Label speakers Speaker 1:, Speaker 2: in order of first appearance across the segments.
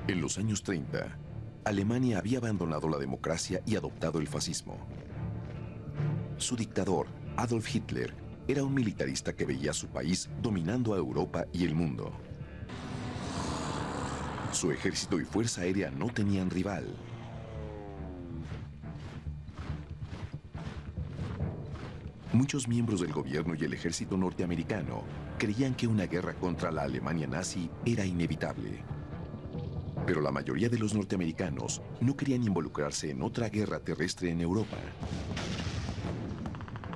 Speaker 1: En los años 30, Alemania había abandonado la democracia y adoptado el fascismo. Su dictador, Adolf Hitler, era un militarista que veía a su país dominando a Europa y el mundo. Su ejército y fuerza aérea no tenían rival. Muchos miembros del gobierno y el ejército norteamericano creían que una guerra contra la Alemania nazi era inevitable. Pero la mayoría de los norteamericanos no querían involucrarse en otra guerra terrestre en Europa.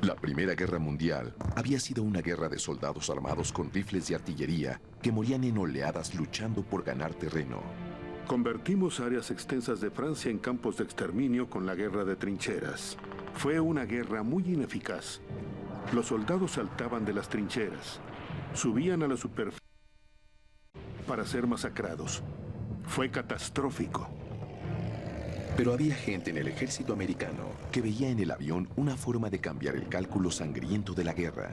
Speaker 1: La Primera Guerra Mundial había sido una guerra de soldados armados con rifles de artillería que morían en oleadas luchando por ganar terreno.
Speaker 2: Convertimos áreas extensas de Francia en campos de exterminio con la guerra de trincheras. Fue una guerra muy ineficaz. Los soldados saltaban de las trincheras, subían a la superficie para ser masacrados. Fue catastrófico.
Speaker 1: Pero había gente en el ejército americano que veía en el avión una forma de cambiar el cálculo sangriento de la guerra.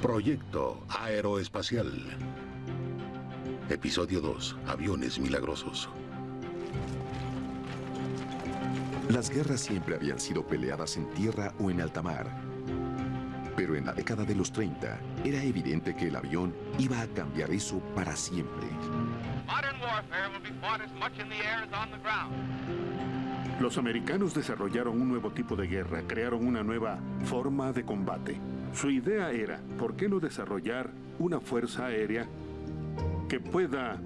Speaker 3: Proyecto Aeroespacial. Episodio 2. Aviones milagrosos.
Speaker 1: Las guerras siempre habían sido peleadas en tierra o en alta mar. Pero en la década de los 30 era evidente que el avión iba a cambiar eso para siempre.
Speaker 2: Los americanos desarrollaron un nuevo tipo de guerra, crearon una nueva forma de combate. Su idea era, ¿por qué no desarrollar una fuerza aérea que pueda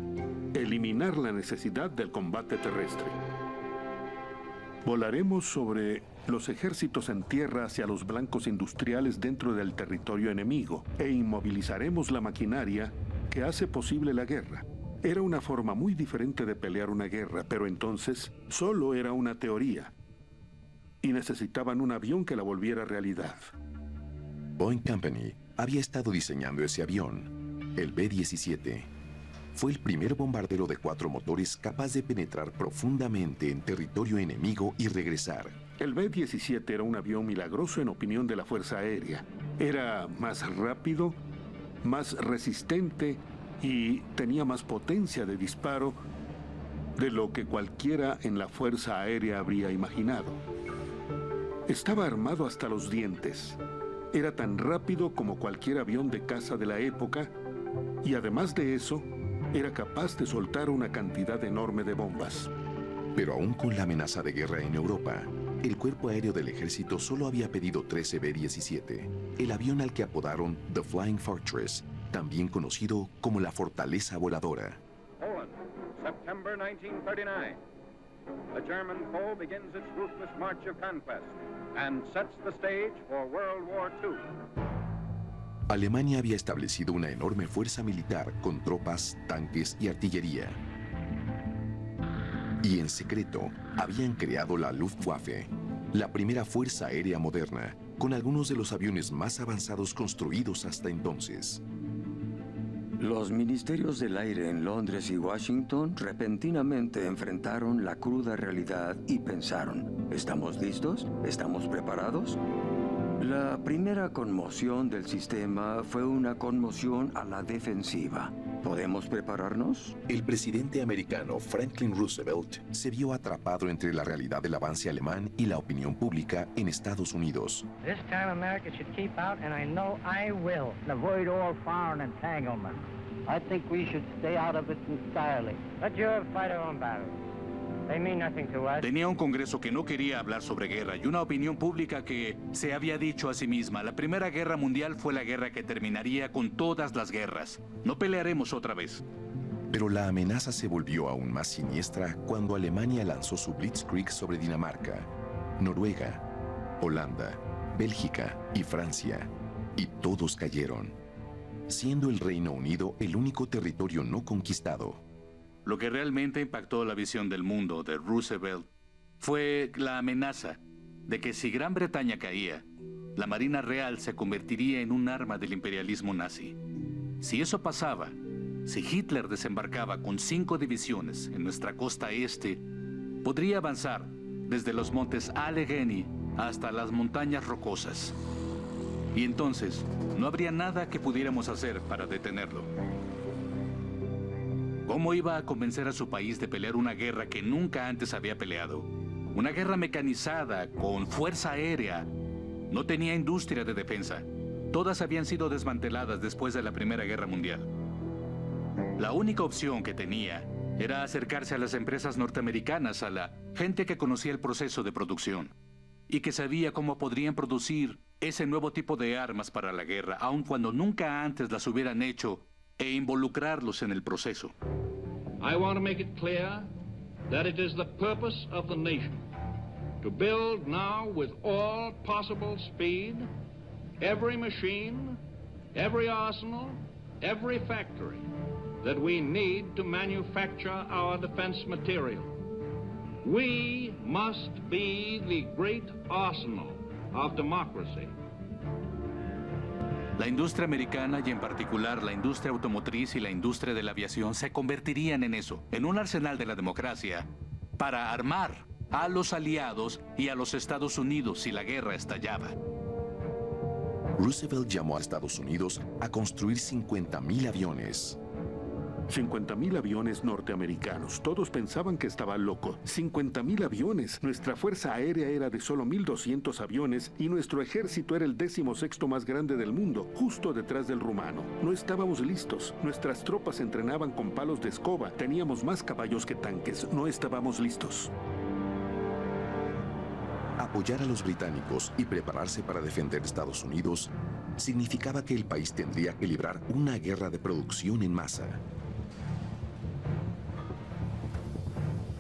Speaker 2: eliminar la necesidad del combate terrestre? Volaremos sobre los ejércitos en tierra hacia los blancos industriales dentro del territorio enemigo e inmovilizaremos la maquinaria que hace posible la guerra. Era una forma muy diferente de pelear una guerra, pero entonces solo era una teoría y necesitaban un avión que la volviera realidad.
Speaker 1: Boeing Company había estado diseñando ese avión, el B-17. Fue el primer bombardero de 4 motores capaz de penetrar profundamente en territorio enemigo y regresar.
Speaker 2: El B-17 era un avión milagroso en opinión de la Fuerza Aérea. Era más rápido, más resistente y tenía más potencia de disparo de lo que cualquiera en la Fuerza Aérea habría imaginado. Estaba armado hasta los dientes. Era tan rápido como cualquier avión de caza de la época y además de eso, era capaz de soltar una cantidad enorme de bombas.
Speaker 1: Pero aún con la amenaza de guerra en Europa, el cuerpo aéreo del ejército solo había pedido 13 B-17, el avión al que apodaron The Flying Fortress, también conocido como la Fortaleza Voladora.
Speaker 4: Poland, September 1939. The German foe begins its ruthless march of conquest and sets the stage for World War II.
Speaker 1: Alemania había establecido una enorme fuerza militar con tropas, tanques y artillería. Y en secreto, habían creado la Luftwaffe, la primera fuerza aérea moderna, con algunos de los aviones más avanzados construidos hasta entonces.
Speaker 5: Los ministerios del aire en Londres y Washington repentinamente enfrentaron la cruda realidad y pensaron, ¿estamos listos? ¿Estamos preparados? La primera conmoción del sistema fue una conmoción a la defensiva. ¿Podemos prepararnos?
Speaker 1: El presidente americano Franklin Roosevelt se vio atrapado entre la realidad del avance alemán y la opinión pública en Estados Unidos.
Speaker 6: This time America should keep out, and I know I will. Avoid all foreign entanglement. I think we should stay out of it entirely. Let Europe fight her own battles. They mean nothing to us.
Speaker 7: Tenía un Congreso que no quería hablar sobre guerra y una opinión pública que se había dicho a sí misma, la Primera Guerra Mundial fue la guerra que terminaría con todas las guerras. No pelearemos otra vez.
Speaker 1: Pero la amenaza se volvió aún más siniestra cuando Alemania lanzó su Blitzkrieg sobre Dinamarca, Noruega, Holanda, Bélgica y Francia, y todos cayeron, siendo el Reino Unido el único territorio no conquistado.
Speaker 7: Lo que realmente impactó la visión del mundo de Roosevelt fue la amenaza de que si Gran Bretaña caía, la Marina Real se convertiría en un arma del imperialismo nazi. Si eso pasaba, si Hitler desembarcaba con 5 divisiones en nuestra costa este, podría avanzar desde los montes Allegheny hasta las montañas rocosas. Y entonces, no habría nada que pudiéramos hacer para detenerlo. ¿Cómo iba a convencer a su país de pelear una guerra que nunca antes había peleado? Una guerra mecanizada, con fuerza aérea. No tenía industria de defensa. Todas habían sido desmanteladas después de la Primera Guerra Mundial. La única opción que tenía era acercarse a las empresas norteamericanas, a la gente que conocía el proceso de producción y que sabía cómo podrían producir ese nuevo tipo de armas para la guerra, aun cuando nunca antes las hubieran hecho, e involucrarlos en el proceso.
Speaker 8: I want to make it clear that it is the purpose of the nation to build now with all possible speed every machine, every arsenal, every factory that we need to manufacture our defense material. We must be the great arsenal of democracy.
Speaker 7: La industria americana y en particular la industria automotriz y la industria de la aviación se convertirían en eso, en un arsenal de la democracia, para armar a los aliados y a los Estados Unidos si la guerra estallaba.
Speaker 1: Roosevelt llamó a Estados Unidos a construir 50,000 aviones.
Speaker 2: 50,000 aviones norteamericanos. Todos pensaban que estaba loco. 50,000 aviones. Nuestra fuerza aérea era de solo 1,200 aviones y nuestro ejército era el 16º más grande del mundo, justo detrás del rumano. No estábamos listos. Nuestras tropas entrenaban con palos de escoba. Teníamos más caballos que tanques. No estábamos listos.
Speaker 1: Apoyar a los británicos y prepararse para defender Estados Unidos significaba que el país tendría que librar una guerra de producción en masa.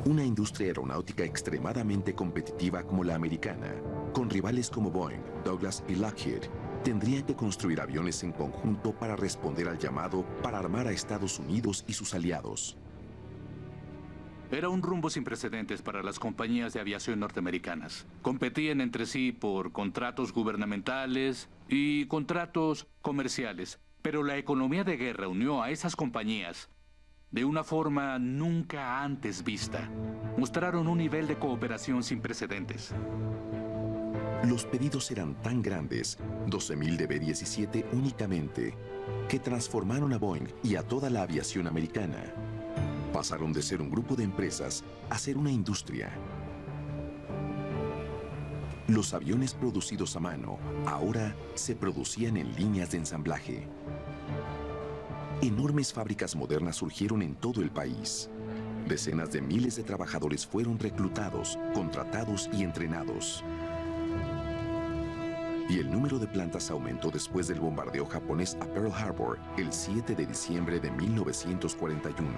Speaker 1: Una industria aeronáutica extremadamente competitiva como la americana, con rivales como Boeing, Douglas y Lockheed, tendrían que construir aviones en conjunto para responder al llamado para armar a Estados Unidos y sus aliados.
Speaker 7: Era un rumbo sin precedentes para las compañías de aviación norteamericanas. Competían entre sí por contratos gubernamentales y contratos comerciales, pero la economía de guerra unió a esas compañías de una forma nunca antes vista. Mostraron un nivel de cooperación sin precedentes.
Speaker 1: Los pedidos eran tan grandes, 12,000 de B-17 únicamente, que transformaron a Boeing y a toda la aviación americana. Pasaron de ser un grupo de empresas a ser una industria. Los aviones producidos a mano ahora se producían en líneas de ensamblaje. Enormes fábricas modernas surgieron en todo el país. Decenas de miles de trabajadores fueron reclutados, contratados y entrenados. Y el número de plantas aumentó después del bombardeo japonés a Pearl Harbor el 7 de diciembre de 1941.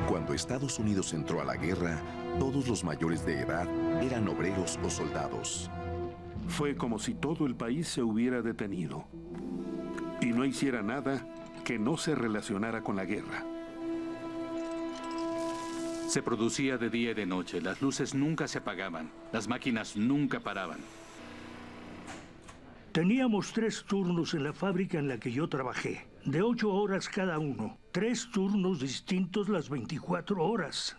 Speaker 1: Cuando Estados Unidos entró a la guerra, todos los mayores de edad eran obreros o soldados.
Speaker 2: Fue como si todo el país se hubiera detenido y no hiciera nada que no se relacionara con la guerra.
Speaker 7: Se producía de día y de noche. Las luces nunca se apagaban. Las máquinas nunca paraban.
Speaker 9: Teníamos 3 turnos en la fábrica en la que yo trabajé, de 8 horas cada uno. 3 turnos distintos las 24 horas.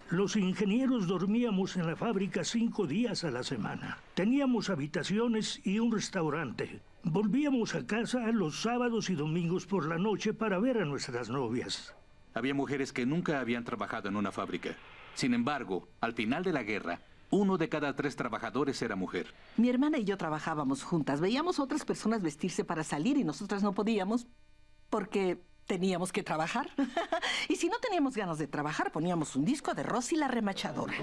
Speaker 9: Los ingenieros dormíamos en la fábrica 5 días a la semana. Teníamos habitaciones y un restaurante. Volvíamos a casa los sábados y domingos por la noche para ver a nuestras novias.
Speaker 7: Había mujeres que nunca habían trabajado en una fábrica. Sin embargo, al final de la guerra, 1 de cada 3 trabajadores era mujer.
Speaker 10: Mi hermana y yo trabajábamos juntas. Veíamos a otras personas vestirse para salir y nosotras no podíamos porque teníamos que trabajar. Y si no teníamos ganas de trabajar, poníamos un disco de Rosie la remachadora.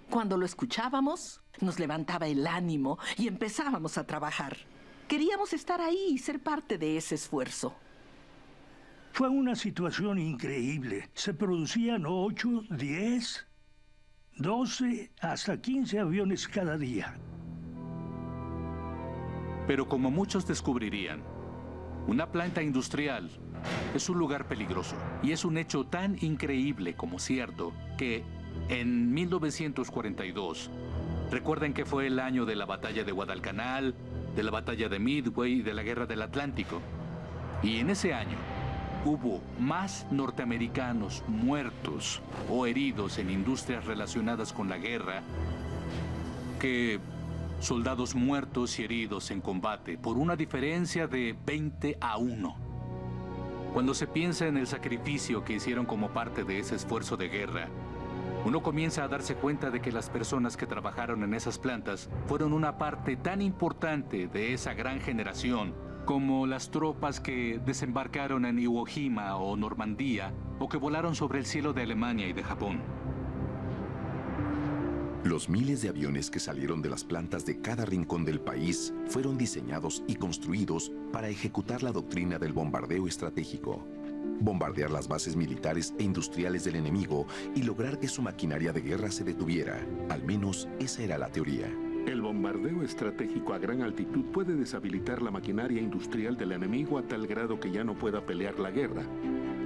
Speaker 10: Cuando lo escuchábamos, nos levantaba el ánimo y empezábamos a trabajar. Queríamos estar ahí y ser parte de ese esfuerzo.
Speaker 9: Fue una situación increíble. Se producían 8, 10, 12 hasta 15 aviones cada día.
Speaker 7: Pero como muchos descubrirían, una planta industrial es un lugar peligroso. Y es un hecho tan increíble como cierto que en 1942, recuerden que fue el año de la batalla de Guadalcanal, de la batalla de Midway y de la guerra del Atlántico. Y en ese año hubo más norteamericanos muertos o heridos en industrias relacionadas con la guerra que soldados muertos y heridos en combate, por una diferencia de 20-1. Cuando se piensa en el sacrificio que hicieron como parte de ese esfuerzo de guerra, uno comienza a darse cuenta de que las personas que trabajaron en esas plantas fueron una parte tan importante de esa gran generación como las tropas que desembarcaron en Iwo Jima o Normandía o que volaron sobre el cielo de Alemania y de Japón.
Speaker 1: Los miles de aviones que salieron de las plantas de cada rincón del país fueron diseñados y construidos para ejecutar la doctrina del bombardeo estratégico. Bombardear las bases militares e industriales del enemigo y lograr que su maquinaria de guerra se detuviera. Al menos esa era la teoría.
Speaker 2: El bombardeo estratégico a gran altitud puede deshabilitar la maquinaria industrial del enemigo a tal grado que ya no pueda pelear la guerra.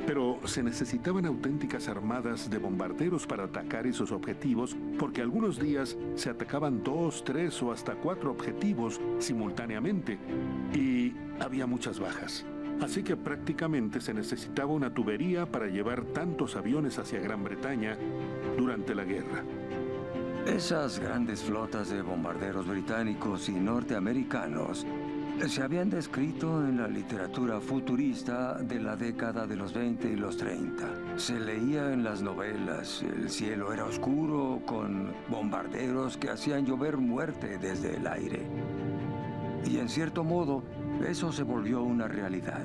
Speaker 2: Pero se necesitaban auténticas armadas de bombarderos para atacar esos objetivos, porque algunos días se atacaban 2, 3 o hasta 4 objetivos simultáneamente, y había muchas bajas. Así que prácticamente se necesitaba una tubería para llevar tantos aviones hacia Gran Bretaña durante la guerra.
Speaker 5: Esas grandes flotas de bombarderos británicos y norteamericanos se habían descrito en la literatura futurista de la década de los 20 y los 30. Se leía en las novelas, el cielo era oscuro con bombarderos que hacían llover muerte desde el aire. Y en cierto modo, eso se volvió una realidad.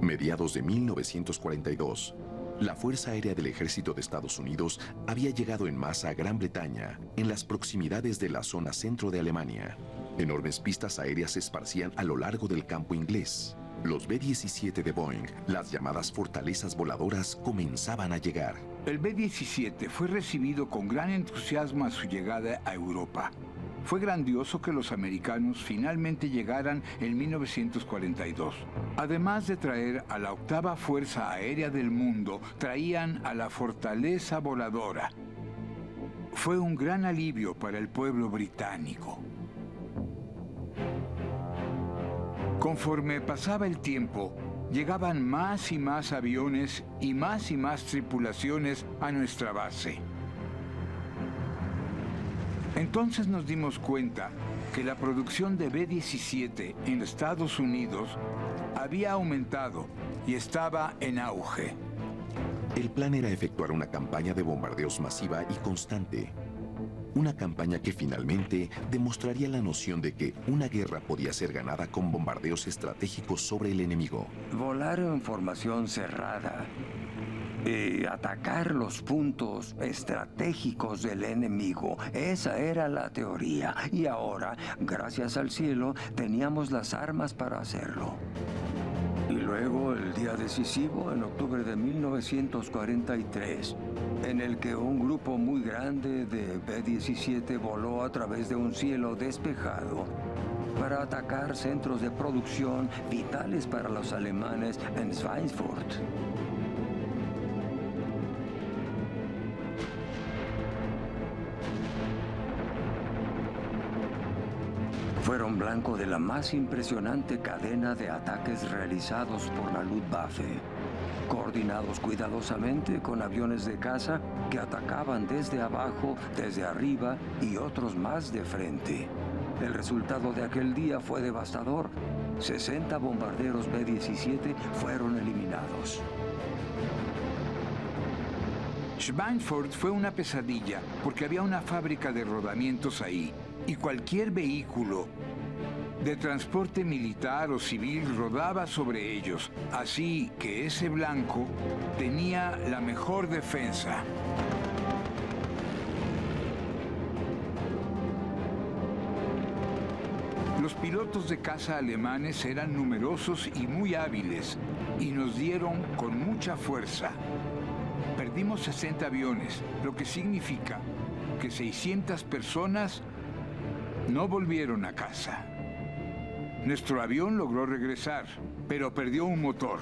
Speaker 1: Mediados de 1942, la Fuerza Aérea del Ejército de Estados Unidos había llegado en masa a Gran Bretaña, en las proximidades de la zona centro de Alemania. Enormes pistas aéreas se esparcían a lo largo del campo inglés. Los B-17 de Boeing, las llamadas fortalezas voladoras, comenzaban a llegar.
Speaker 11: El B-17 fue recibido con gran entusiasmo a su llegada a Europa. Fue grandioso que los americanos finalmente llegaran en 1942. Además de traer a la octava fuerza aérea del mundo, traían a la fortaleza voladora. Fue un gran alivio para el pueblo británico. Conforme pasaba el tiempo, llegaban más y más aviones y más tripulaciones a nuestra base. Entonces nos dimos cuenta que la producción de B-17 en Estados Unidos había aumentado y estaba en auge.
Speaker 1: El plan era efectuar una campaña de bombardeos masiva y constante. Una campaña que finalmente demostraría la noción de que una guerra podía ser ganada con bombardeos estratégicos sobre el enemigo.
Speaker 5: Volar en formación cerrada y atacar los puntos estratégicos del enemigo. Esa era la teoría. Y ahora, gracias al cielo, teníamos las armas para hacerlo. Y luego el día decisivo, en octubre de 1943, en el que un grupo muy grande de B-17 voló a través de un cielo despejado para atacar centros de producción vitales para los alemanes en Schweinfurt. Fueron blanco de la más impresionante cadena de ataques realizados por la Luftwaffe, coordinados cuidadosamente con aviones de caza que atacaban desde abajo, desde arriba y otros más de frente. El resultado de aquel día fue devastador. 60 bombarderos B-17 fueron eliminados.
Speaker 11: Schweinfurt fue una pesadilla porque había una fábrica de rodamientos ahí y cualquier vehículo de transporte militar o civil rodaba sobre ellos, así que ese blanco tenía la mejor defensa. Los pilotos de caza alemanes eran numerosos y muy hábiles, y nos dieron con mucha fuerza. Perdimos 60 aviones, lo que significa que 600 personas no volvieron a casa. Nuestro avión logró regresar, pero perdió un motor.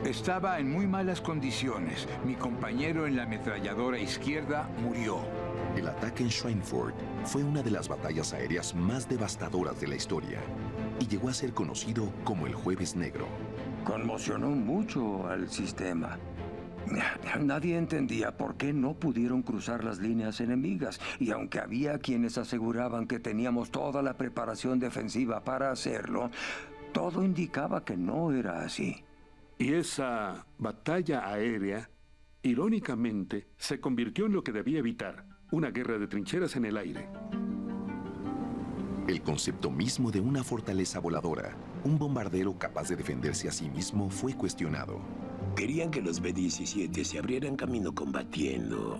Speaker 11: Estaba en muy malas condiciones. Mi compañero en la ametralladora izquierda murió.
Speaker 1: El ataque en Schweinfurt fue una de las batallas aéreas más devastadoras de la historia y llegó a ser conocido como el Jueves Negro.
Speaker 5: Conmocionó mucho al sistema. Nadie entendía por qué no pudieron cruzar las líneas enemigas, y aunque había quienes aseguraban que teníamos toda la preparación defensiva para hacerlo, todo indicaba que no era así.
Speaker 2: Y esa batalla aérea, irónicamente, se convirtió en lo que debía evitar, una guerra de trincheras en el aire.
Speaker 1: El concepto mismo de una fortaleza voladora, un bombardero capaz de defenderse a sí mismo, fue cuestionado.
Speaker 12: Querían que los B-17 se abrieran camino combatiendo,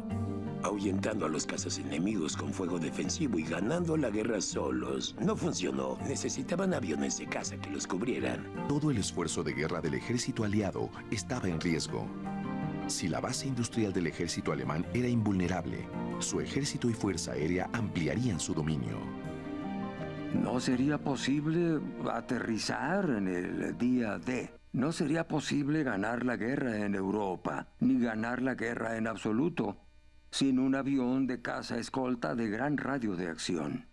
Speaker 12: ahuyentando a los cazas enemigos con fuego defensivo y ganando la guerra solos. No funcionó. Necesitaban aviones de caza que los cubrieran.
Speaker 1: Todo el esfuerzo de guerra del ejército aliado estaba en riesgo. Si la base industrial del ejército alemán era invulnerable, su ejército y fuerza aérea ampliarían su dominio.
Speaker 5: No sería posible aterrizar en el día D. No sería posible ganar la guerra en Europa, ni ganar la guerra en absoluto, sin un avión de caza escolta de gran radio de acción.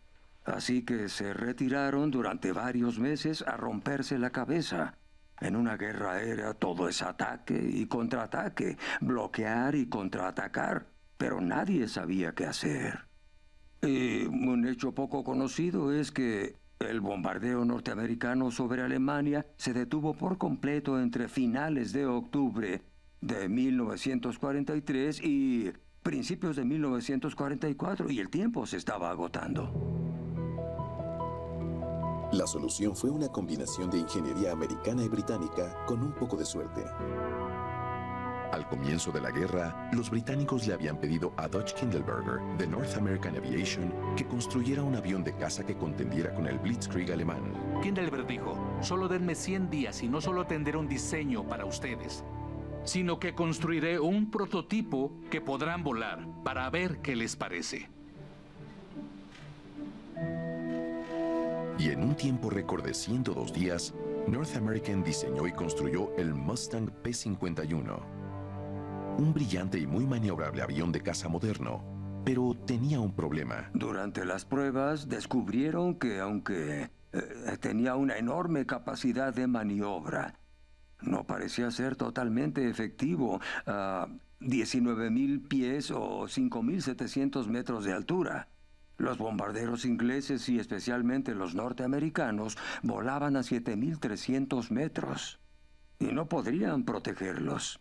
Speaker 5: Así que se retiraron durante varios meses a romperse la cabeza. En una guerra aérea todo es ataque y contraataque, bloquear y contraatacar, pero nadie sabía qué hacer. Y un hecho poco conocido es que el bombardeo norteamericano sobre Alemania se detuvo por completo entre finales de octubre de 1943 y principios de 1944, y el tiempo se estaba agotando.
Speaker 1: La solución fue una combinación de ingeniería americana y británica con un poco de suerte. Al comienzo de la guerra, los británicos le habían pedido a Dutch Kindleberger, de North American Aviation, que construyera un avión de caza que contendiera con el Blitzkrieg alemán.
Speaker 7: Kindleberg dijo, solo denme 100 días y no solo tendré un diseño para ustedes, sino que construiré un prototipo que podrán volar para ver qué les parece.
Speaker 1: Y en un tiempo récord de 102 días, North American diseñó y construyó el Mustang P-51. Un brillante y muy maniobrable avión de caza moderno, pero tenía un problema.
Speaker 5: Durante las pruebas descubrieron que aunque tenía una enorme capacidad de maniobra, no parecía ser totalmente efectivo a 19.000 pies o 5.700 metros de altura. Los bombarderos ingleses y especialmente los norteamericanos volaban a 7.300 metros y no podrían protegerlos.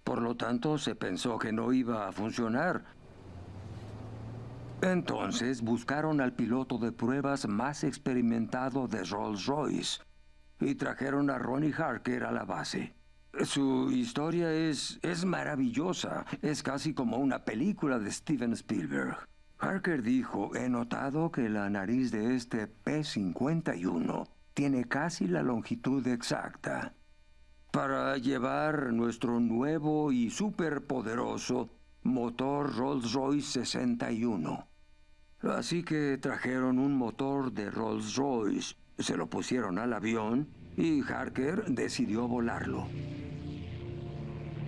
Speaker 5: Por lo tanto, se pensó que no iba a funcionar. Entonces buscaron al piloto de pruebas más experimentado de Rolls-Royce y trajeron a Ronnie Harker a la base. Su historia es maravillosa. Es casi como una película de Steven Spielberg. Harker dijo, he notado que la nariz de este P-51 tiene casi la longitud exacta para llevar nuestro nuevo y superpoderoso motor Rolls-Royce 61. Así que trajeron un motor de Rolls-Royce, se lo pusieron al avión y Harker decidió volarlo.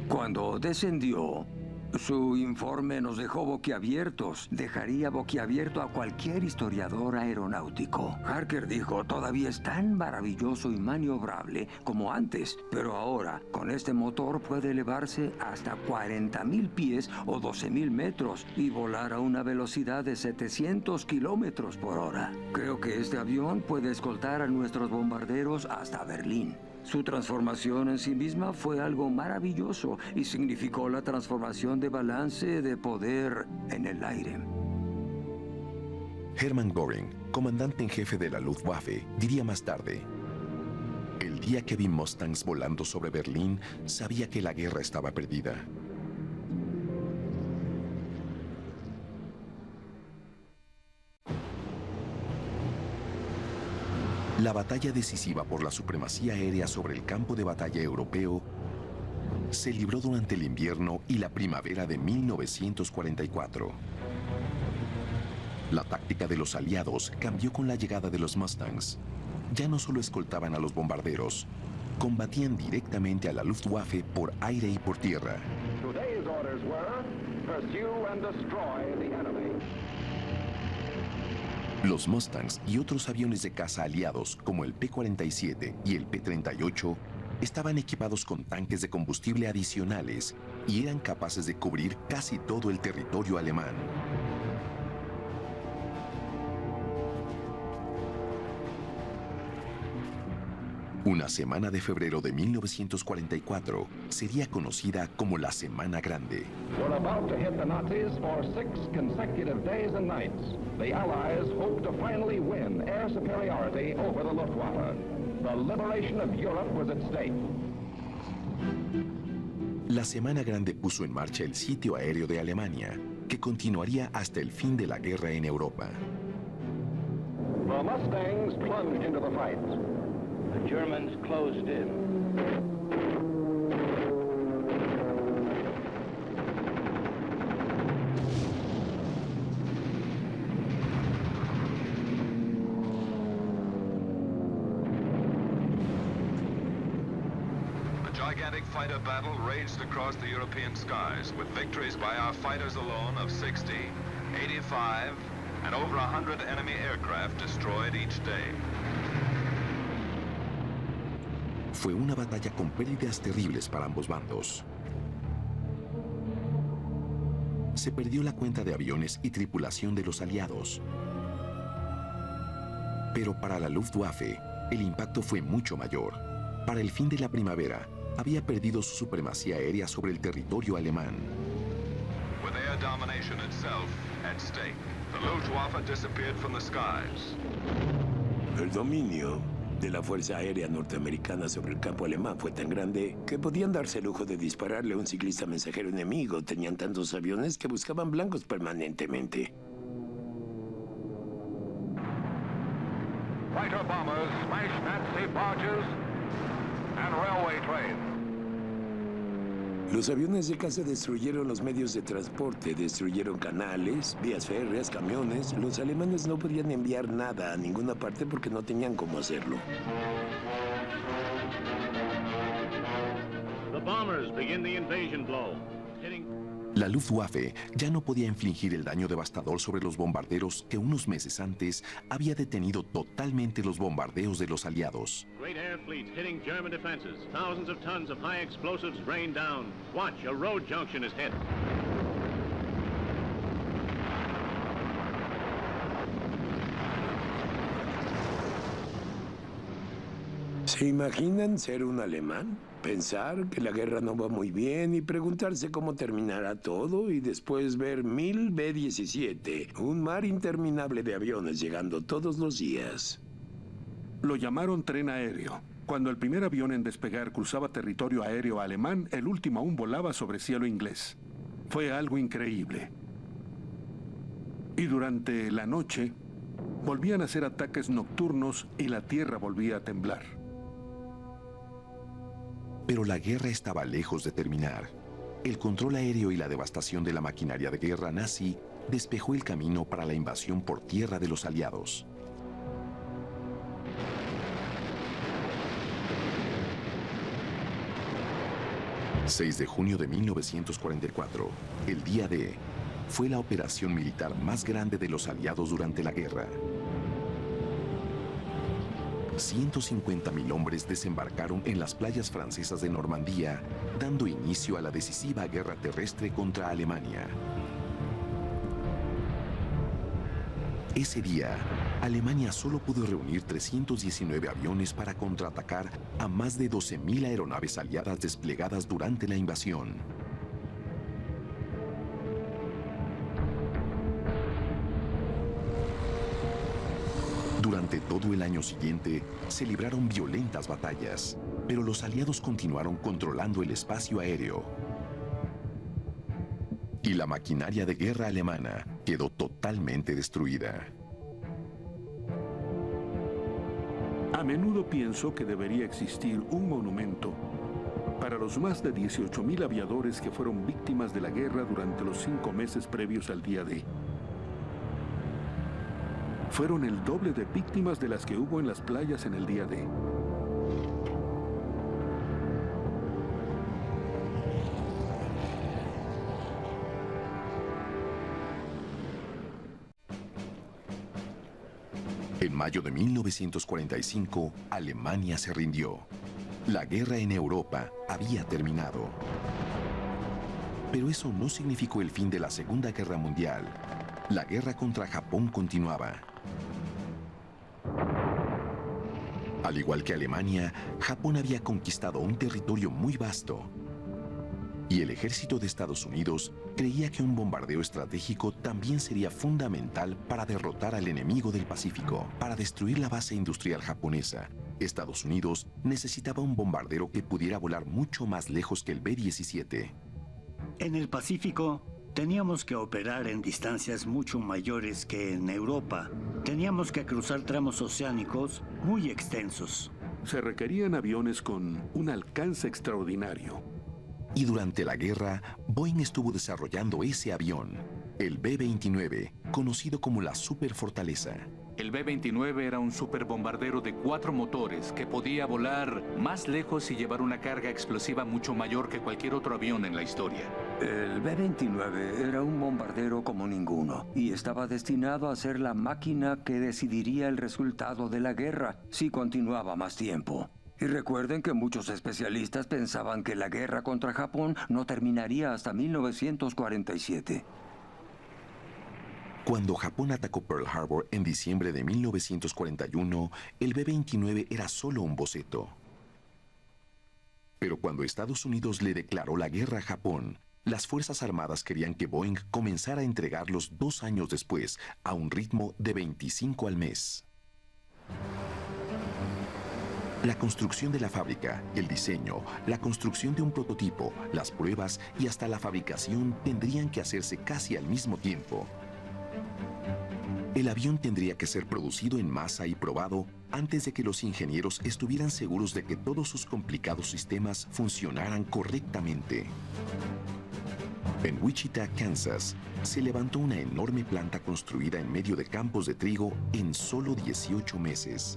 Speaker 5: Cuando descendió, su informe nos dejó boquiabiertos. Dejaría boquiabierto a cualquier historiador aeronáutico. Harker dijo, todavía es tan maravilloso y maniobrable como antes, pero ahora, con este motor puede elevarse hasta 40.000 pies o 12.000 metros y volar a una velocidad de 700 kilómetros por hora. Creo que este avión puede escoltar a nuestros bombarderos hasta Berlín. Su transformación en sí misma fue algo maravilloso y significó la transformación de balance de poder en el aire.
Speaker 1: Hermann Göring, comandante en jefe de la Luftwaffe, diría más tarde: el día que vi Mustangs volando sobre Berlín, sabía que la guerra estaba perdida. La batalla decisiva por la supremacía aérea sobre el campo de batalla europeo se libró durante el invierno y la primavera de 1944. La táctica de los aliados cambió con la llegada de los Mustangs. Ya no solo escoltaban a los bombarderos, combatían directamente a la Luftwaffe por aire y por tierra.
Speaker 4: Today's orders were, pursue and destroy the enemy.
Speaker 1: Los Mustangs y otros aviones de caza aliados, como el P-47 y el P-38, estaban equipados con tanques de combustible adicionales y eran capaces de cubrir casi todo el territorio alemán. Una semana de febrero de 1944 sería conocida como la Semana Grande.
Speaker 4: We're about to hit the Nazis for 6 consecutive days and nights. The Allies hope to finally win air superiority over the Luftwaffe. The liberation of Europe was at stake.
Speaker 1: La Semana Grande puso en marcha el sitio aéreo de Alemania, que continuaría hasta el fin de la guerra en Europa.
Speaker 4: The Mustangs plunged into the fight.
Speaker 6: The Germans closed in.
Speaker 13: A gigantic fighter battle raged across the European skies, with victories by our fighters alone of 60, 85, and over 100 enemy aircraft destroyed each day.
Speaker 1: Fue una batalla con pérdidas terribles para ambos bandos. Se perdió la cuenta de aviones y tripulación de los aliados. Pero para la Luftwaffe, el impacto fue mucho mayor. Para el fin de la primavera, había perdido su supremacía aérea sobre el territorio alemán.
Speaker 13: With air domination itself at stake, the Luftwaffe disappeared from the skies.
Speaker 12: El dominio de la Fuerza Aérea Norteamericana sobre el campo alemán fue tan grande que podían darse el lujo de dispararle a un ciclista mensajero enemigo. Tenían tantos aviones que buscaban blancos permanentemente.
Speaker 4: Fighter bombers smashed Nazi barges and railway trains.
Speaker 12: Los aviones de caza destruyeron los medios de transporte, destruyeron canales, vías férreas, camiones. Los alemanes no podían enviar nada a ninguna parte porque no tenían cómo hacerlo.
Speaker 4: The bombers begin the invasion blow.
Speaker 1: La Luftwaffe ya no podía infligir el daño devastador sobre los bombarderos que unos meses antes había detenido totalmente los bombardeos de los aliados.
Speaker 4: Great air fleets hitting German defenses. Thousands of tons of high explosives rain down. Watch, a road junction is hit.
Speaker 12: ¿Se imaginan ser un alemán? Pensar que la guerra no va muy bien y preguntarse cómo terminará todo y después ver 1000 B-17, un mar interminable de aviones llegando todos los días.
Speaker 2: Lo llamaron tren aéreo. Cuando el primer avión en despegar cruzaba territorio aéreo alemán, el último aún volaba sobre cielo inglés. Fue algo increíble. Y durante la noche, volvían a hacer ataques nocturnos y la tierra volvía a temblar.
Speaker 1: Pero la guerra estaba lejos de terminar. El control aéreo y la devastación de la maquinaria de guerra nazi despejó el camino para la invasión por tierra de los aliados. ...6 de junio de 1944, el día D, fue la operación militar más grande de los aliados durante la guerra. 150.000 hombres desembarcaron en las playas francesas de Normandía, dando inicio a la decisiva guerra terrestre contra Alemania. Ese día, Alemania solo pudo reunir 319 aviones para contraatacar a más de 12.000 aeronaves aliadas desplegadas durante la invasión. Durante todo el año siguiente, se libraron violentas batallas, pero los aliados continuaron controlando el espacio aéreo. Y la maquinaria de guerra alemana quedó totalmente destruida.
Speaker 2: menudo pienso que debería existir un monumento para los más de 18,000 aviadores que fueron víctimas de la guerra durante los 5 meses previos al día D. Fueron el doble de víctimas de las que hubo en las playas en el día D.
Speaker 1: En mayo de 1945, Alemania se rindió. La guerra en Europa había terminado. Pero eso no significó el fin de la Segunda Guerra Mundial. La guerra contra Japón continuaba. Al igual que Alemania, Japón había conquistado un territorio muy vasto. Y el ejército de Estados Unidos creía que un bombardeo estratégico también sería fundamental para derrotar al enemigo del Pacífico, para destruir la base industrial japonesa. Estados Unidos necesitaba un bombardero que pudiera volar mucho más lejos que el B-17.
Speaker 14: En el Pacífico, teníamos que operar en distancias mucho mayores que en Europa. Teníamos que cruzar tramos oceánicos muy extensos.
Speaker 2: Se requerían aviones con un alcance extraordinario.
Speaker 1: Y durante la guerra, Boeing estuvo desarrollando ese avión, el B-29, conocido como la Superfortaleza.
Speaker 7: El B-29 era un superbombardero de 4 motores que podía volar más lejos y llevar una carga explosiva mucho mayor que cualquier otro avión en la historia.
Speaker 5: El B-29 era un bombardero como ninguno y estaba destinado a ser la máquina que decidiría el resultado de la guerra si continuaba más tiempo. Y recuerden que muchos especialistas pensaban que la guerra contra Japón no terminaría hasta 1947.
Speaker 1: Cuando Japón atacó Pearl Harbor en diciembre de 1941, el B-29 era solo un boceto. Pero cuando Estados Unidos le declaró la guerra a Japón, las Fuerzas Armadas querían que Boeing comenzara a entregarlos 2 años después, a un ritmo de 25 al mes. La construcción de la fábrica, el diseño, la construcción de un prototipo, las pruebas y hasta la fabricación tendrían que hacerse casi al mismo tiempo. El avión tendría que ser producido en masa y probado antes de que los ingenieros estuvieran seguros de que todos sus complicados sistemas funcionaran correctamente. En Wichita, Kansas, se levantó una enorme planta construida en medio de campos de trigo en solo 18 meses.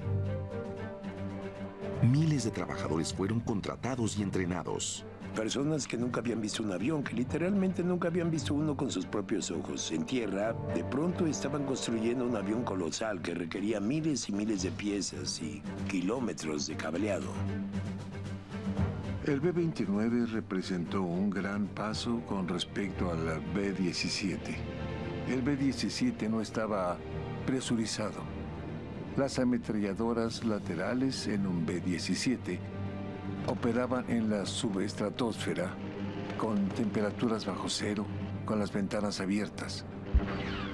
Speaker 1: Miles de trabajadores fueron contratados y entrenados.
Speaker 12: Personas que nunca habían visto un avión, que literalmente nunca habían visto uno con sus propios ojos. En tierra, de pronto estaban construyendo un avión colosal que requería miles y miles de piezas y kilómetros de cableado.
Speaker 15: El B-29 representó un gran paso con respecto al B-17. El B-17 no estaba presurizado. Las ametralladoras laterales en un B-17 operaban en la subestratosfera con temperaturas bajo cero, con las ventanas abiertas.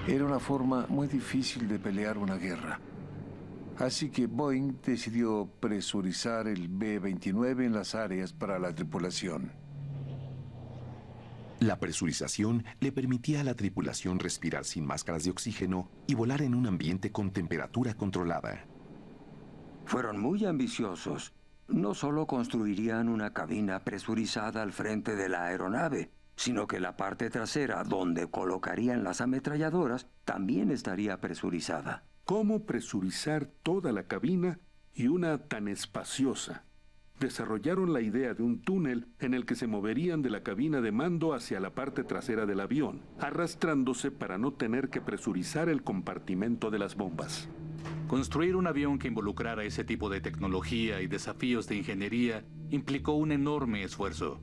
Speaker 15: Era una forma muy difícil de pelear una guerra. Así que Boeing decidió presurizar el B-29 en las áreas para la tripulación.
Speaker 1: La presurización le permitía a la tripulación respirar sin máscaras de oxígeno y volar en un ambiente con temperatura controlada.
Speaker 5: Fueron muy ambiciosos. No solo construirían una cabina presurizada al frente de la aeronave, sino que la parte trasera, donde colocarían las ametralladoras, también estaría presurizada.
Speaker 2: ¿Cómo presurizar toda la cabina y una tan espaciosa? Desarrollaron la idea de un túnel en el que se moverían de la cabina de mando hacia la parte trasera del avión, arrastrándose para no tener que presurizar el compartimento de las bombas.
Speaker 7: Construir un avión que involucrara ese tipo de tecnología y desafíos de ingeniería implicó un enorme esfuerzo.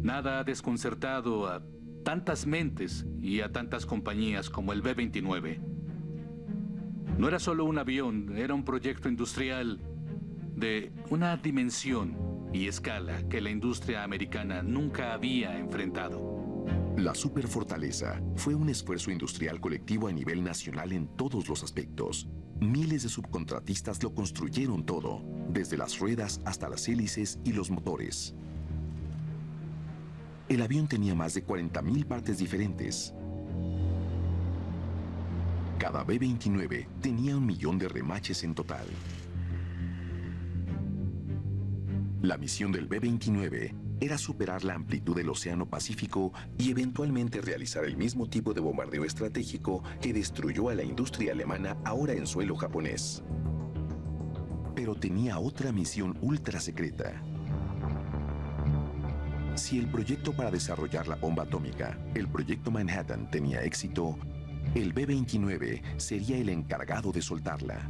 Speaker 7: Nada ha desconcertado a tantas mentes y a tantas compañías como el B-29. No era solo un avión, era un proyecto industrial de una dimensión y escala que la industria americana nunca había enfrentado.
Speaker 1: La Superfortaleza fue un esfuerzo industrial colectivo a nivel nacional en todos los aspectos. Miles de subcontratistas lo construyeron todo, desde las ruedas hasta las hélices y los motores. El avión tenía más de 40,000 partes diferentes. Cada B-29 tenía 1 millón de remaches en total. La misión del B-29 era superar la amplitud del Océano Pacífico y eventualmente realizar el mismo tipo de bombardeo estratégico que destruyó a la industria alemana ahora en suelo japonés. Pero tenía otra misión ultra secreta. Si el proyecto para desarrollar la bomba atómica, el proyecto Manhattan, tenía éxito, el B-29 sería el encargado de soltarla.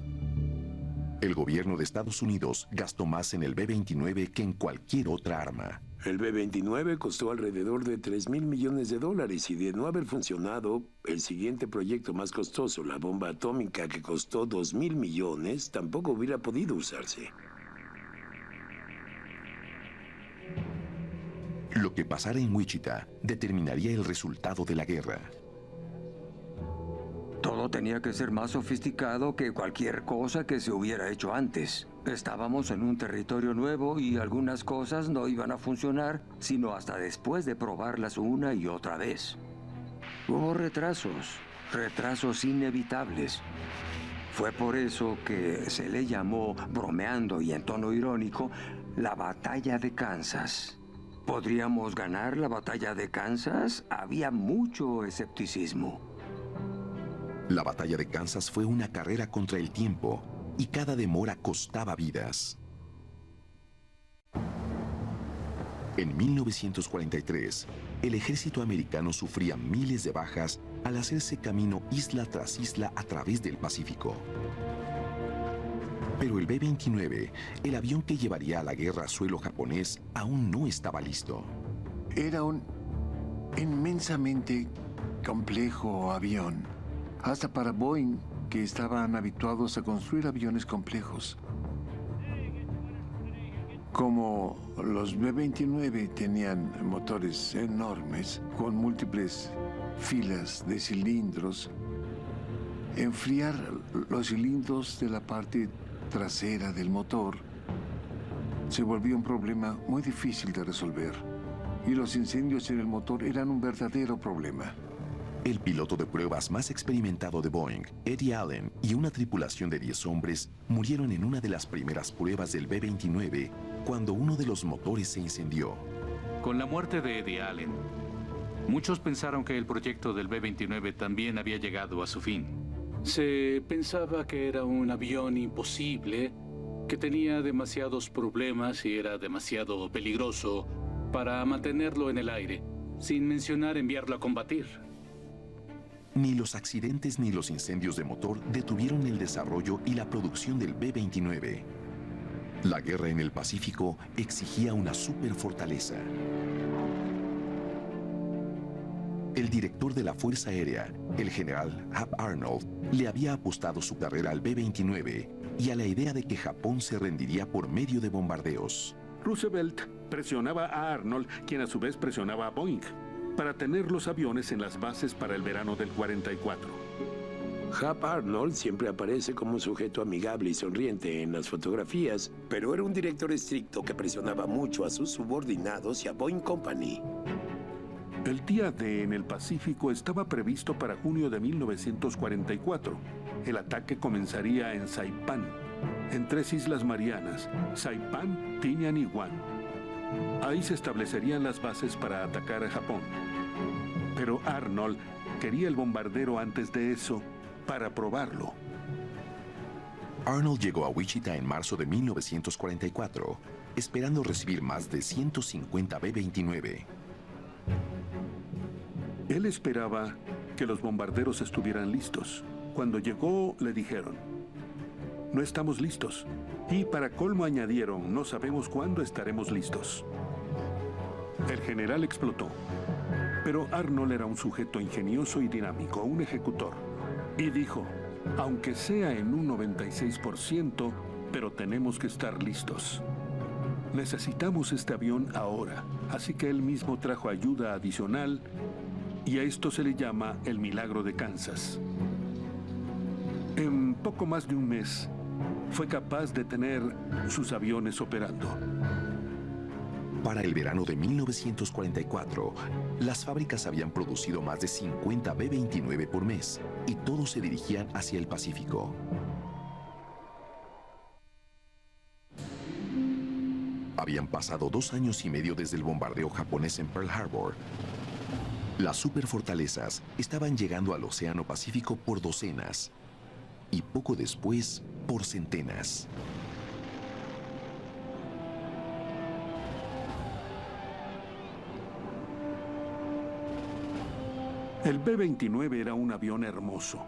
Speaker 1: El gobierno de Estados Unidos gastó más en el B-29 que en cualquier otra arma.
Speaker 12: El B-29 costó alrededor de $3,000 millones y de no haber funcionado, el siguiente proyecto más costoso, la bomba atómica, que costó $2,000 millones, tampoco hubiera podido usarse.
Speaker 1: Lo que pasara en Wichita determinaría el resultado de la guerra.
Speaker 5: Todo tenía que ser más sofisticado que cualquier cosa que se hubiera hecho antes. Estábamos en un territorio nuevo y algunas cosas no iban a funcionar sino hasta después de probarlas una y otra vez. Hubo retrasos inevitables. Fue por eso que se le llamó, bromeando y en tono irónico, la Batalla de Kansas. ¿Podríamos ganar la Batalla de Kansas? Había mucho escepticismo.
Speaker 1: La batalla de Kansas fue una carrera contra el tiempo y cada demora costaba vidas. En 1943, el ejército americano sufría miles de bajas al hacerse camino isla tras isla a través del Pacífico. Pero el B-29, el avión que llevaría a la guerra a suelo japonés, aún no estaba listo.
Speaker 15: Era un inmensamente complejo avión. Hasta para Boeing, que estaban habituados a construir aviones complejos. Como los B-29 tenían motores enormes, con múltiples filas de cilindros, enfriar los cilindros de la parte trasera del motor se volvió un problema muy difícil de resolver. Y los incendios en el motor eran un verdadero problema.
Speaker 1: El piloto de pruebas más experimentado de Boeing, Eddie Allen, y una tripulación de 10 hombres murieron en una de las primeras pruebas del B-29 cuando uno de los motores se incendió.
Speaker 7: Con la muerte de Eddie Allen, muchos pensaron que el proyecto del B-29 también había llegado a su fin.
Speaker 2: Se pensaba que era un avión imposible, que tenía demasiados problemas y era demasiado peligroso para mantenerlo en el aire, sin mencionar enviarlo a combatir.
Speaker 1: Ni los accidentes ni los incendios de motor detuvieron el desarrollo y la producción del B-29. La guerra en el Pacífico exigía una superfortaleza. El director de la Fuerza Aérea, el general Hap Arnold, le había apostado su carrera al B-29 y a la idea de que Japón se rendiría por medio de bombardeos.
Speaker 2: Roosevelt presionaba a Arnold, quien a su vez presionaba a Boeing, para tener los aviones en las bases para el verano del 44.
Speaker 12: Hap Arnold siempre aparece como un sujeto amigable y sonriente en las fotografías, pero era un director estricto que presionaba mucho a sus subordinados y a Boeing Company.
Speaker 2: El día D en el Pacífico estaba previsto para junio de 1944. El ataque comenzaría en Saipán, en 3 islas Marianas, Saipán, Tinian y Guam. Ahí se establecerían las bases para atacar a Japón. Pero Arnold quería el bombardero antes de eso para probarlo.
Speaker 1: Arnold llegó a Wichita en marzo de 1944, esperando recibir más de 150 B-29.
Speaker 2: Él esperaba que los bombarderos estuvieran listos. Cuando llegó, le dijeron: "No estamos listos". Y para colmo añadieron: "No sabemos cuándo estaremos listos". El general explotó. Pero Arnold era un sujeto ingenioso y dinámico, un ejecutor. Y dijo: "Aunque sea en un 96%, pero tenemos que estar listos. Necesitamos este avión ahora". Así que él mismo trajo ayuda adicional, y a esto se le llama el milagro de Kansas. En poco más de un mes, fue capaz de tener sus aviones operando.
Speaker 1: Para el verano de 1944, las fábricas habían producido más de 50 B-29 por mes, y todos se dirigían hacia el Pacífico. Habían pasado 2 años y medio desde el bombardeo japonés en Pearl Harbor. Las superfortalezas estaban llegando al Océano Pacífico por docenas y poco después por centenas.
Speaker 2: El B-29 era un avión hermoso.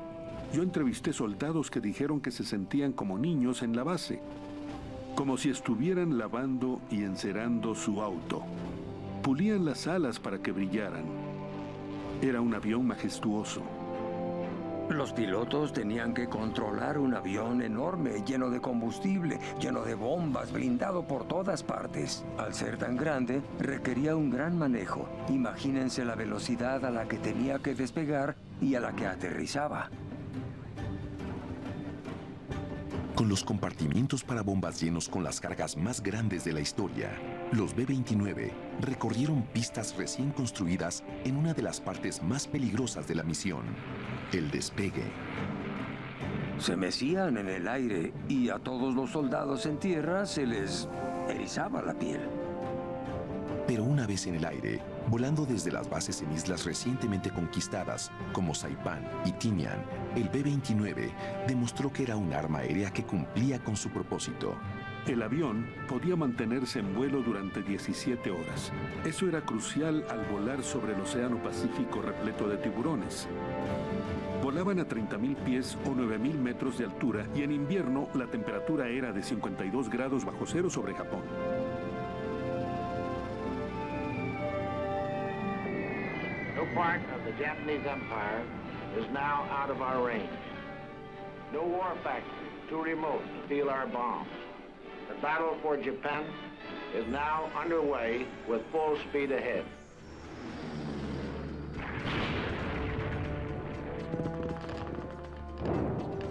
Speaker 2: Yo entrevisté soldados que dijeron que se sentían como niños en la base, como si estuvieran lavando y encerando su auto. Pulían las alas para que brillaran. Era un avión majestuoso.
Speaker 5: Los pilotos tenían que controlar un avión enorme, lleno de combustible, lleno de bombas, blindado por todas partes. Al ser tan grande, requería un gran manejo. Imagínense la velocidad a la que tenía que despegar y a la que aterrizaba.
Speaker 1: Con los compartimientos para bombas llenos con las cargas más grandes de la historia, los B-29 recorrieron pistas recién construidas en una de las partes más peligrosas de la misión, el despegue.
Speaker 5: Se mecían en el aire y a todos los soldados en tierra se les erizaba la piel.
Speaker 1: Pero una vez en el aire, volando desde las bases en islas recientemente conquistadas, como Saipán y Tinian, el B-29 demostró que era un arma aérea que cumplía con su propósito.
Speaker 2: El avión podía mantenerse en vuelo durante 17 horas. Eso era crucial al volar sobre el Océano Pacífico repleto de tiburones. Volaban a 30.000 pies o 9.000 metros de altura y en invierno la temperatura era de 52 grados bajo cero sobre Japón.
Speaker 16: No part of the Japanese Empire is now out of our range. No war factory too remote to feel our bombs. The battle for Japan is now underway with full speed ahead.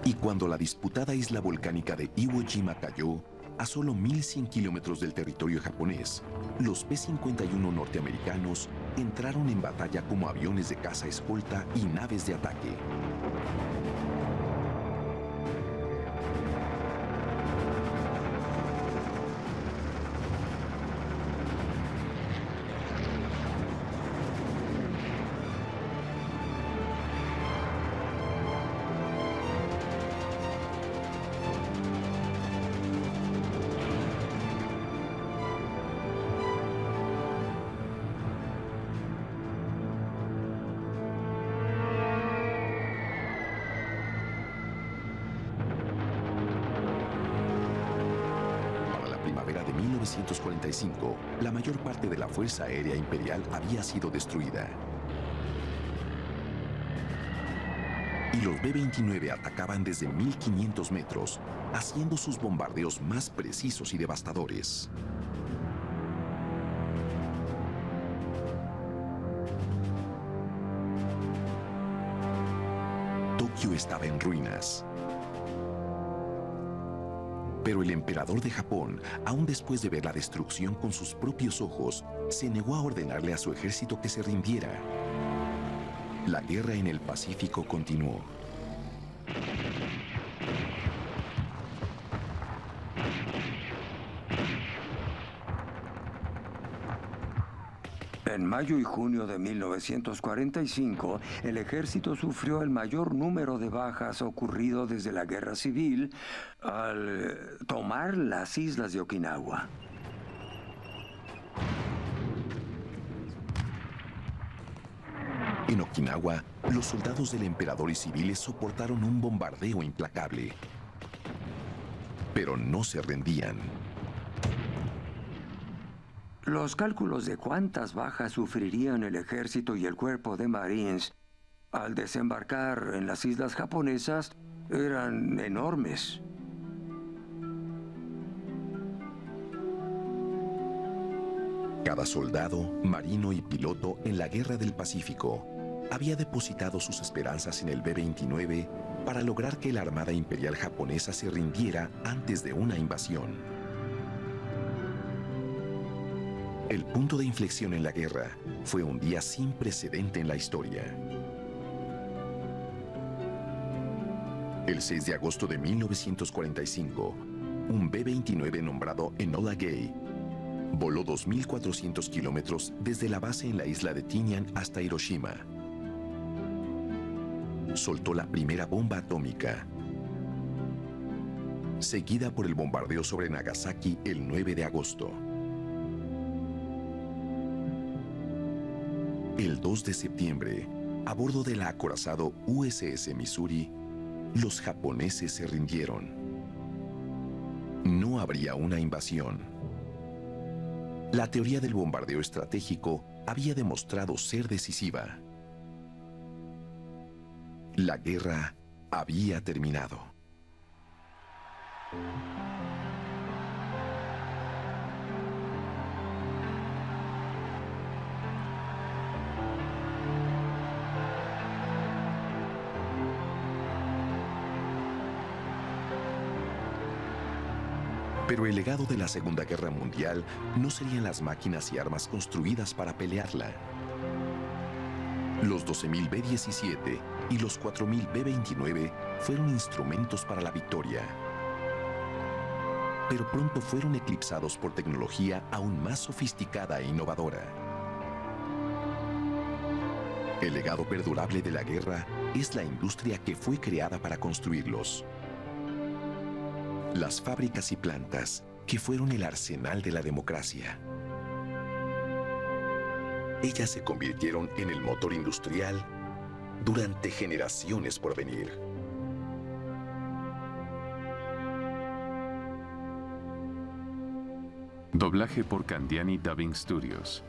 Speaker 1: Y cuando la disputada isla volcánica de Iwo Jima cayó, a solo 1.100 kilómetros del territorio japonés, los P-51 norteamericanos entraron en batalla como aviones de caza escolta y naves de ataque. De 1945, la mayor parte de la Fuerza Aérea Imperial había sido destruida. Y los B-29 atacaban desde 1.500 metros, haciendo sus bombardeos más precisos y devastadores. Tokio estaba en ruinas. Pero el emperador de Japón, aún después de ver la destrucción con sus propios ojos, se negó a ordenarle a su ejército que se rindiera. La guerra en el Pacífico continuó.
Speaker 5: En mayo y junio de 1945, el ejército sufrió el mayor número de bajas ocurrido desde la Guerra Civil al tomar las islas de Okinawa.
Speaker 1: En Okinawa, los soldados del emperador y civiles soportaron un bombardeo implacable. Pero no se rendían.
Speaker 5: Los cálculos de cuántas bajas sufrirían el ejército y el cuerpo de Marines al desembarcar en las islas japonesas eran enormes.
Speaker 1: Cada soldado, marino y piloto en la Guerra del Pacífico había depositado sus esperanzas en el B-29 para lograr que la Armada Imperial japonesa se rindiera antes de una invasión. El punto de inflexión en la guerra fue un día sin precedente en la historia. El 6 de agosto de 1945, un B-29 nombrado Enola Gay Voló 2.400 kilómetros desde la base en la isla de Tinian hasta Hiroshima. Soltó la primera bomba atómica, seguida por el bombardeo sobre Nagasaki el 9 de agosto. El 2 de septiembre, a bordo del acorazado USS Missouri, los japoneses se rindieron. No habría una invasión. La teoría del bombardeo estratégico había demostrado ser decisiva. La guerra había terminado. Pero el legado de la Segunda Guerra Mundial no serían las máquinas y armas construidas para pelearla. Los 12.000 B-17 y los 4.000 B-29 fueron instrumentos para la victoria. Pero pronto fueron eclipsados por tecnología aún más sofisticada e innovadora. El legado perdurable de la guerra es la industria que fue creada para construirlos. Las fábricas y plantas que fueron el arsenal de la democracia. Ellas se convirtieron en el motor industrial durante generaciones por venir.
Speaker 17: Doblaje por Candiani Dubbing Studios.